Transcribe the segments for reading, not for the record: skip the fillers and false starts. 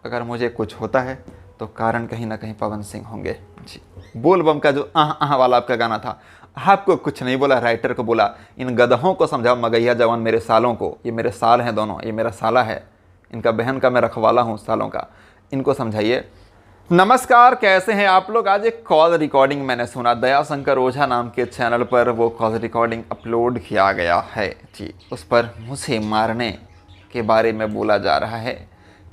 अगर मुझे कुछ होता है तो कारण कहीं ना कहीं पवन सिंह होंगे जी। बोल बम का जो आह आह वाला आपका गाना था, आपको कुछ नहीं बोला, राइटर को बोला। इन गधों को समझाओ, मगैया जवान मेरे सालों को, ये मेरे साल हैं दोनों, ये मेरा साला है, इनका बहन का मैं रखवाला हूँ सालों का, इनको समझाइए। नमस्कार, कैसे हैं आप लोग। आज एक कॉल रिकॉर्डिंग मैंने सुना, दयाशंकर ओझा नाम के चैनल पर वो कॉल रिकॉर्डिंग अपलोड किया गया है जी। उस पर मुझे मारने के बारे में बोला जा रहा है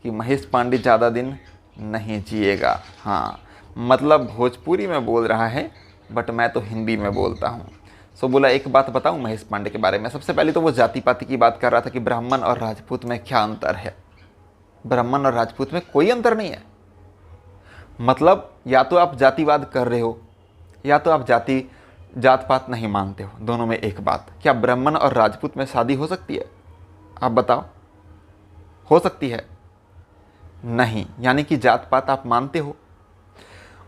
कि महेश पांडे ज़्यादा दिन नहीं जिएगा। हाँ, मतलब भोजपुरी में बोल रहा है, बट मैं तो हिंदी में बोलता हूँ। सो बोला एक बात बताऊँ महेश पांडे के बारे में। सबसे पहले तो वो जाति पाति की बात कर रहा था कि ब्राह्मण और राजपूत में क्या अंतर है। ब्राह्मण और राजपूत में कोई अंतर नहीं है। मतलब या तो आप जातिवाद कर रहे हो या तो आप जात पात नहीं मानते हो, दोनों में एक बात। क्या ब्राह्मण और राजपूत में शादी हो सकती है? आप बताओ, हो सकती है? नहीं, यानी कि जात पात आप मानते हो।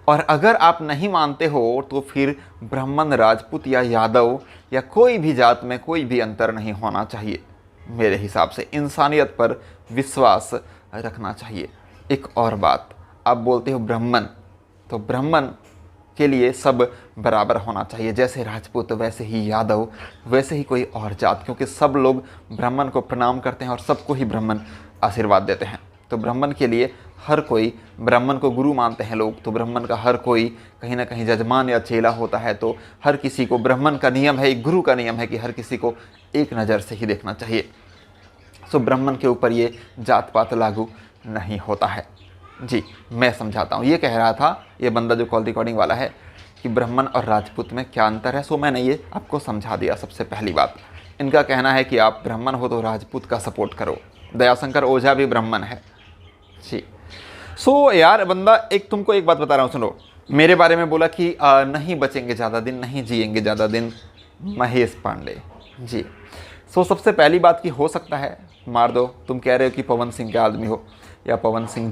और अगर आप नहीं मानते हो तो फिर ब्राह्मण, राजपूत या यादव या कोई भी जात में कोई भी अंतर नहीं होना चाहिए। मेरे हिसाब से इंसानियत पर विश्वास रखना चाहिए। एक और बात, आप बोलते हो ब्राह्मण, तो ब्राह्मण के लिए सब बराबर होना चाहिए, जैसे राजपूत वैसे ही यादव वैसे ही कोई और जात, क्योंकि सब लोग ब्राह्मण को प्रणाम करते हैं और सबको ही ब्राह्मण आशीर्वाद देते हैं। तो ब्राह्मण के लिए हर कोई, ब्राह्मण को गुरु मानते हैं लोग, तो ब्राह्मण का हर कोई कहीं ना कहीं जजमान या चेला होता है। तो हर किसी को, ब्राह्मण का नियम है, एक गुरु का नियम है कि हर किसी को एक नज़र से ही देखना चाहिए। सो ब्राह्मण के ऊपर ये जात पात लागू नहीं होता है जी। मैं समझाता हूँ। ये कह रहा था ये बंदा जो कॉल रिकॉर्डिंग वाला है कि ब्राह्मण और राजपूत में क्या अंतर है। सो मैंने ये आपको समझा दिया। सबसे पहली बात, इनका कहना है कि आप ब्राह्मण हो तो राजपूत का सपोर्ट करो। दयाशंकर ओझा भी ब्राह्मण है जी। सो यार बंदा, एक तुमको एक बात बता रहा हूँ, सुनो। मेरे बारे में बोला कि नहीं बचेंगे ज़्यादा दिन, नहीं जिएंगे ज़्यादा दिन महेश पांडे जी। सो सबसे पहली बात कि हो सकता है मार दो। तुम कह रहे हो कि पवन सिंह के आदमी हो या पवन सिंह,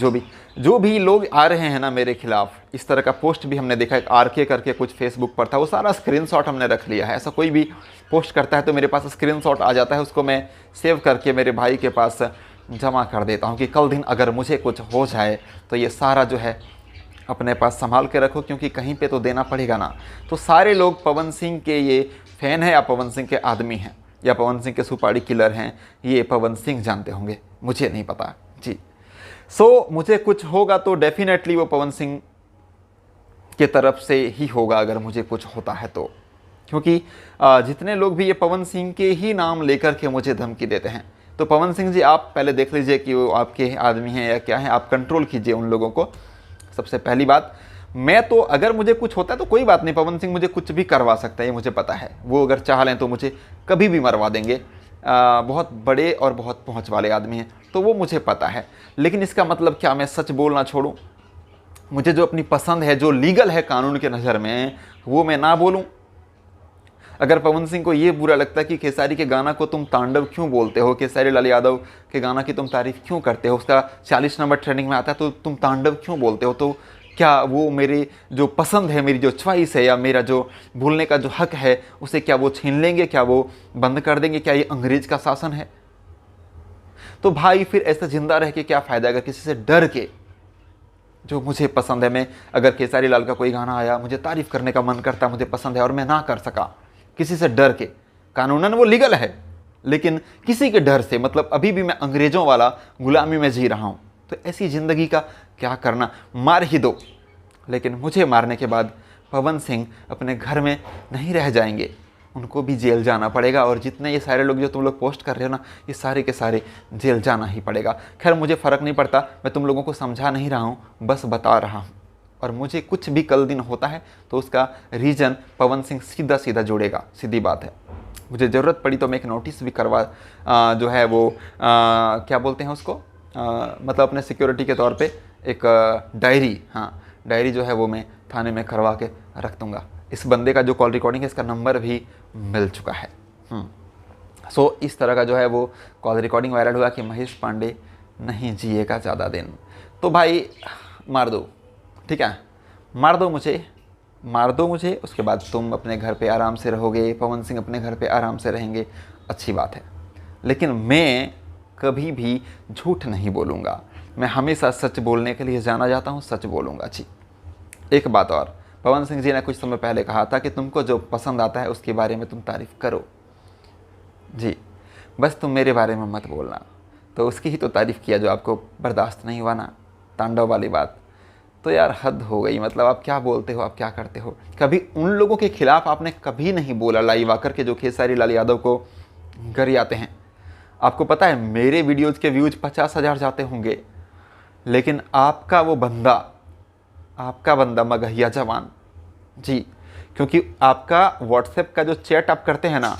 जो भी लोग आ रहे हैं ना मेरे खिलाफ, इस तरह का पोस्ट भी हमने देखा। एक आरके करके कुछ फेसबुक पर था, वो सारा स्क्रीनशॉट हमने रख लिया है। ऐसा कोई भी पोस्ट करता है तो मेरे पास स्क्रीनशॉट आ जाता है, उसको मैं सेव करके मेरे भाई के पास जमा कर देता हूँ कि कल दिन अगर मुझे कुछ हो जाए तो ये सारा जो है अपने पास संभाल के रखो, क्योंकि कहीं पे तो देना पड़ेगा ना। तो सारे लोग पवन सिंह के ये फैन हैं या पवन सिंह के आदमी हैं या पवन सिंह के सुपारी किलर हैं, ये पवन सिंह जानते होंगे, मुझे नहीं पता जी। सो मुझे कुछ होगा तो डेफिनेटली वो पवन सिंह के तरफ से ही होगा, अगर मुझे कुछ होता है तो। क्योंकि जितने लोग भी ये पवन सिंह के ही नाम लेकर के मुझे धमकी देते हैं, तो पवन सिंह जी आप पहले देख लीजिए कि वो आपके आदमी हैं या क्या हैं, आप कंट्रोल कीजिए उन लोगों को। सबसे पहली बात, मैं तो अगर मुझे कुछ होता है तो कोई बात नहीं, पवन सिंह मुझे कुछ भी करवा सकता है, ये मुझे पता है। वो अगर चाह लें तो मुझे कभी भी मरवा देंगे। बहुत बड़े और बहुत पहुंच वाले आदमी हैं, तो वो मुझे पता है। लेकिन इसका मतलब क्या मैं सच बोलना छोड़ूं? मुझे जो अपनी पसंद है, जो लीगल है कानून के नज़र में, वो मैं ना बोलूं? अगर पवन सिंह को ये बुरा लगता है कि खेसारी के गाना को तुम तांडव क्यों बोलते हो, खेसारी लाल यादव के गाना की तुम तारीफ क्यों करते हो, उसका 40 नंबर ट्रेंडिंग में आता है तो तुम तांडव क्यों बोलते हो, तो क्या वो मेरी जो पसंद है, मेरी जो च्वाइस है या मेरा जो भूलने का जो हक है, उसे क्या वो छीन लेंगे? क्या वो बंद कर देंगे? क्या ये अंग्रेज का शासन है? तो भाई फिर ऐसा जिंदा रह के क्या फ़ायदा? अगर किसी से डर के जो मुझे पसंद है, मैं अगर खेसारी लाल का कोई गाना आया, मुझे तारीफ़ करने का मन करता, मुझे पसंद है और मैं ना कर सका किसी से डर के, कानूनन वो लीगल है, लेकिन किसी के डर से, मतलब अभी भी मैं अंग्रेज़ों वाला गुलामी में जी रहा हूँ, तो ऐसी ज़िंदगी का क्या करना? मार ही दो, लेकिन मुझे मारने के बाद पवन सिंह अपने घर में नहीं रह जाएंगे, उनको भी जेल जाना पड़ेगा। और जितने ये सारे लोग जो तुम लोग पोस्ट कर रहे हो ना, ये सारे के सारे जेल जाना ही पड़ेगा। खैर मुझे फ़र्क नहीं पड़ता, मैं तुम लोगों को समझा नहीं रहा हूँ, बस बता रहा हूँ। और मुझे कुछ भी कल दिन होता है तो उसका रीज़न पवन सिंह सीधा सीधा जोड़ेगा, सीधी बात है। मुझे ज़रूरत पड़ी तो मैं एक नोटिस भी करवा, जो है वो क्या बोलते हैं उसको, मतलब अपने सिक्योरिटी के तौर पे एक डायरी, हाँ डायरी जो है वो मैं थाने में करवा के रख दूँगा। इस बंदे का जो कॉल रिकॉर्डिंग है, इसका नंबर भी मिल चुका है। सो इस तरह का जो है वो कॉल रिकॉर्डिंग वायरल हुआ कि महेश पांडे नहीं जिएगा ज़्यादा दिन। तो भाई मार दो, ठीक है, मार दो मुझे, उसके बाद तुम अपने घर पे आराम से रहोगे, पवन सिंह अपने घर पे आराम से रहेंगे, अच्छी बात है। लेकिन मैं कभी भी झूठ नहीं बोलूँगा, मैं हमेशा सच बोलने के लिए जाना जाता हूँ, सच बोलूँगा जी। एक बात और, पवन सिंह जी ने कुछ समय पहले कहा था कि तुमको जो पसंद आता है उसके बारे में तुम तारीफ़ करो जी, बस तुम मेरे बारे में मत बोलना। तो उसकी ही तो तारीफ़ किया जो आपको बर्दाश्त नहीं हुआ ना, तांडव वाली बात। तो यार हद हो गई, मतलब आप क्या बोलते हो, आप क्या करते हो। कभी उन लोगों के खिलाफ आपने कभी नहीं बोला लाइव आकर के जो खेसारी लाल यादव को गरियाते हैं। आपको पता है मेरे वीडियोज़ के व्यूज़ 50,000 जाते होंगे, लेकिन आपका बंदा मगहिया जवान जी, क्योंकि आपका व्हाट्सएप का जो चैट आप करते हैं ना,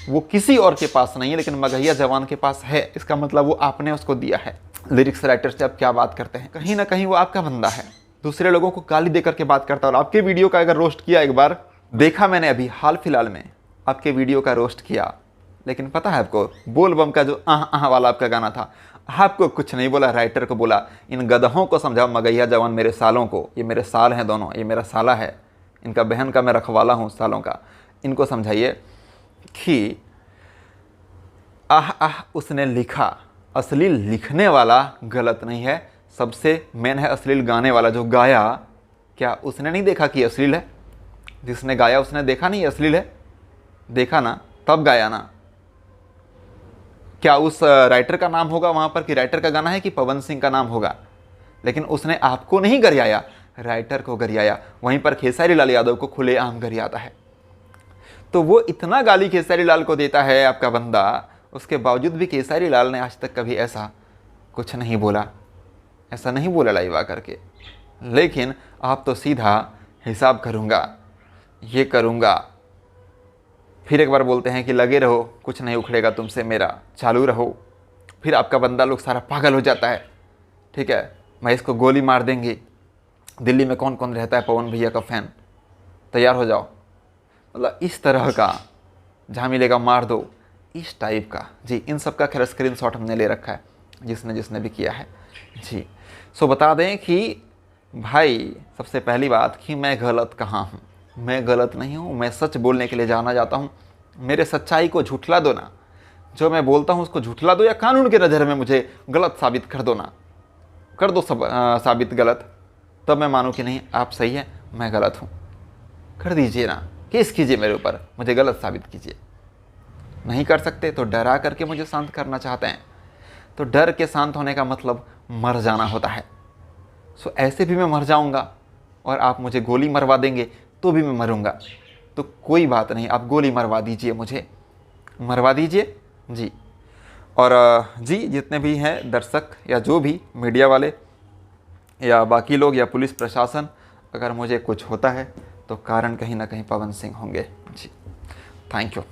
वो किसी और के पास नहीं है, लेकिन मगहिया जवान के पास है। इसका मतलब वो आपने उसको दिया है। लिरिक्स राइटर से आप क्या बात करते हैं, कहीं ना कहीं वो आपका बंदा है। दूसरे लोगों को गाली देकर के बात करता है। और आपके वीडियो का अगर रोस्ट किया, एक बार देखा मैंने अभी हाल फिलहाल में आपके वीडियो का रोस्ट किया, लेकिन पता है आपको बोल बम का जो आह वाला आपका गाना था, आपको कुछ नहीं बोला, राइटर को बोला। इन गधों को समझाओ, मगहिया जवान मेरे सालों को, ये मेरे साल हैं दोनों, ये मेरा साला है, इनका बहन का मैं रखवाला हूँ सालों का। इनको समझाइए कि आह उसने लिखा, अश्लील लिखने वाला गलत नहीं है, सबसे मेन है अश्लील गाने वाला जो गाया। क्या उसने नहीं देखा कि अश्लील है? जिसने गाया उसने देखा नहीं अश्लील है? देखा ना, तब गाया ना। क्या उस राइटर का नाम होगा वहाँ पर कि राइटर का गाना है, कि पवन सिंह का नाम होगा? लेकिन उसने आपको नहीं गरियाया, राइटर को गरियाया। वहीं पर खेसारी लाल यादव को खुलेआम गरियाता है। तो वो इतना गाली खेसारी लाल को देता है आपका बंदा, उसके बावजूद भी खेसारी लाल ने आज तक कभी ऐसा कुछ नहीं बोला, ऐसा नहीं बोला लाइव आकर के। लेकिन आप तो सीधा हिसाब करूँगा, ये करूँगा, फिर एक बार बोलते हैं कि लगे रहो, कुछ नहीं उखड़ेगा तुमसे मेरा, चालू रहो। फिर आपका बंदा लोग सारा पागल हो जाता है। ठीक है, मैं इसको गोली मार देंगे। दिल्ली में कौन कौन रहता है पवन भैया का फ़ैन, तैयार हो जाओ। मतलब इस तरह का, जहाँ मिलेगा मार दो, इस टाइप का जी। इन सब का खैर स्क्रीनशॉट हमने ले रखा है, जिसने भी किया है जी। सो बता दें कि भाई सबसे पहली बात कि मैं गलत कहाँ हूँ, मैं गलत नहीं हूँ। मैं सच बोलने के लिए जाना जाता हूँ। मेरे सच्चाई को झुठला दो ना, जो मैं बोलता हूँ उसको झुठला दो, या कानून के नज़र में मुझे गलत साबित कर दो ना, कर दो साबित गलत, तब मैं मानूँ कि नहीं आप सही है, मैं गलत हूँ। कर दीजिए ना, केस कीजिए मेरे ऊपर, मुझे गलत साबित कीजिए। नहीं कर सकते तो डरा करके मुझे शांत करना चाहते हैं, तो डर के शांत होने का मतलब मर जाना होता है। सो ऐसे भी मैं मर जाऊंगा, और आप मुझे गोली मरवा देंगे तो भी मैं मरूंगा। तो कोई बात नहीं, आप गोली मरवा दीजिए, मुझे मरवा दीजिए जी। और जी जितने भी हैं दर्शक या जो भी मीडिया वाले या बाकी लोग या पुलिस प्रशासन, अगर मुझे कुछ होता है तो कारण कहीं ना कहीं पवन सिंह होंगे जी। Thank you.